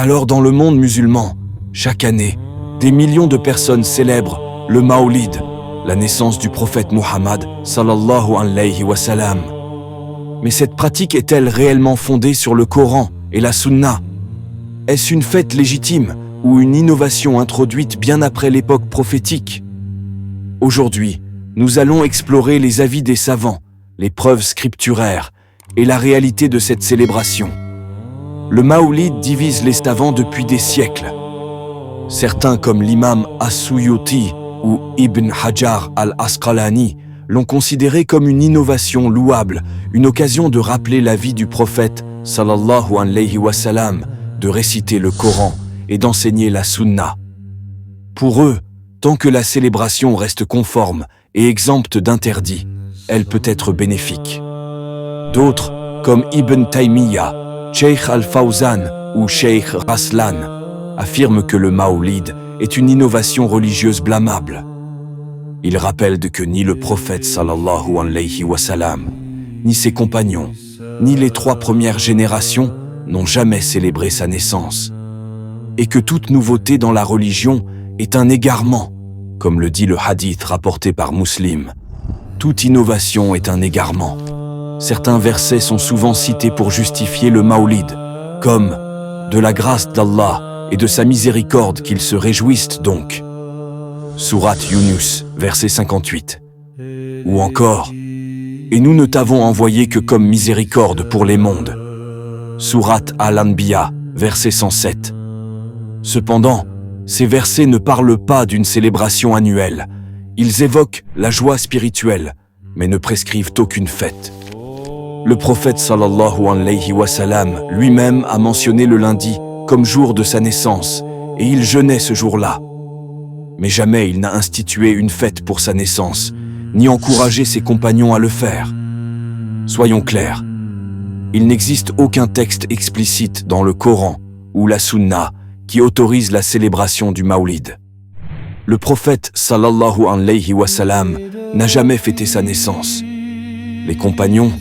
Alors dans le monde musulman, chaque année, des millions de personnes célèbrent le Maoulid, la naissance du prophète Muhammad sallallahu alayhi wa sallam. Mais cette pratique est-elle réellement fondée sur le Coran et la Sunna? Est-ce une fête légitime ou une innovation introduite bien après l'époque prophétique? Aujourd'hui, nous allons explorer les avis des savants, les preuves scripturaires et la réalité de cette célébration. Le Maoulid divise les savants depuis des siècles. Certains comme l'imam As-Suyuti ou Ibn Hajar al-Asqalani l'ont considéré comme une innovation louable, une occasion de rappeler la vie du prophète sallallahu alayhi wa sallam, de réciter le Coran et d'enseigner la Sunna. Pour eux, tant que la célébration reste conforme et exempte d'interdits, elle peut être bénéfique. D'autres, comme Ibn Taymiyyah, Cheikh al-Fawzan ou Cheikh Raslan, affirment que le Maoulid est une innovation religieuse blâmable. Ils rappellent que ni le prophète sallallahu alayhi wa sallam, ni ses compagnons, ni les 3 premières générations n'ont jamais célébré sa naissance, et que toute nouveauté dans la religion est un égarement, comme le dit le hadith rapporté par Muslim. Toute innovation est un égarement. Certains versets sont souvent cités pour justifier le Maoulid, comme « De la grâce d'Allah et de sa miséricorde qu'ils se réjouissent donc ». Sourate Yunus, verset 58. Ou encore « Et nous ne t'avons envoyé que comme miséricorde pour les mondes ». Sourate Al-Anbiya, verset 107. Cependant, ces versets ne parlent pas d'une célébration annuelle. Ils évoquent la joie spirituelle, mais ne prescrivent aucune fête. Le prophète sallallahu alayhi wa sallam lui-même a mentionné le lundi comme jour de sa naissance, et il jeûnait ce jour-là. Mais jamais il n'a institué une fête pour sa naissance, ni encouragé ses compagnons à le faire. Soyons clairs, il n'existe aucun texte explicite dans le Coran ou la Sunna qui autorise la célébration du Maoulid. Le prophète sallallahu alayhi wa sallam n'a jamais fêté sa naissance. Les compagnons,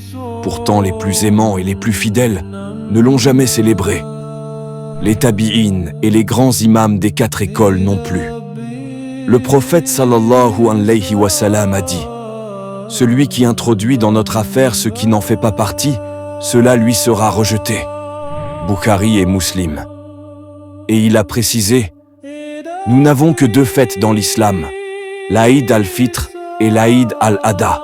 pourtant les plus aimants et les plus fidèles, ne l'ont jamais célébré. Les tabi'in et les grands imams des 4 écoles non plus. Le prophète sallallahu alayhi wa sallam a dit « Celui qui introduit dans notre affaire ce qui n'en fait pas partie, cela lui sera rejeté. » Bukhari et Muslim. Et il a précisé « Nous n'avons que 2 fêtes dans l'islam, l'Aïd al-Fitr et l'Aïd al-Adha. »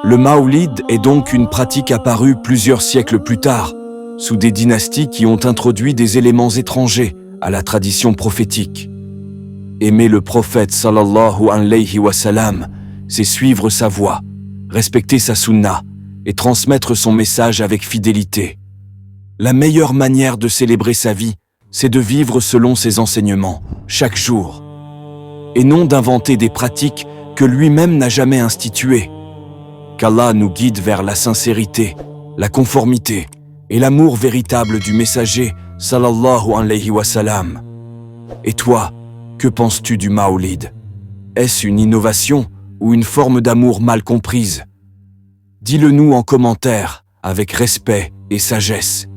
Le Maoulid est donc une pratique apparue plusieurs siècles plus tard, sous des dynasties qui ont introduit des éléments étrangers à la tradition prophétique. Aimer le prophète sallallahu alayhi wa sallam, c'est suivre sa voie, respecter sa sunna et transmettre son message avec fidélité. La meilleure manière de célébrer sa vie, c'est de vivre selon ses enseignements, chaque jour, et non d'inventer des pratiques que lui-même n'a jamais instituées. Qu'Allah nous guide vers la sincérité, la conformité et l'amour véritable du messager sallallahu alayhi wa sallam. Et toi, que penses-tu du Maoulid? Est-ce une innovation ou une forme d'amour mal comprise? Dis-le nous en commentaire, avec respect et sagesse.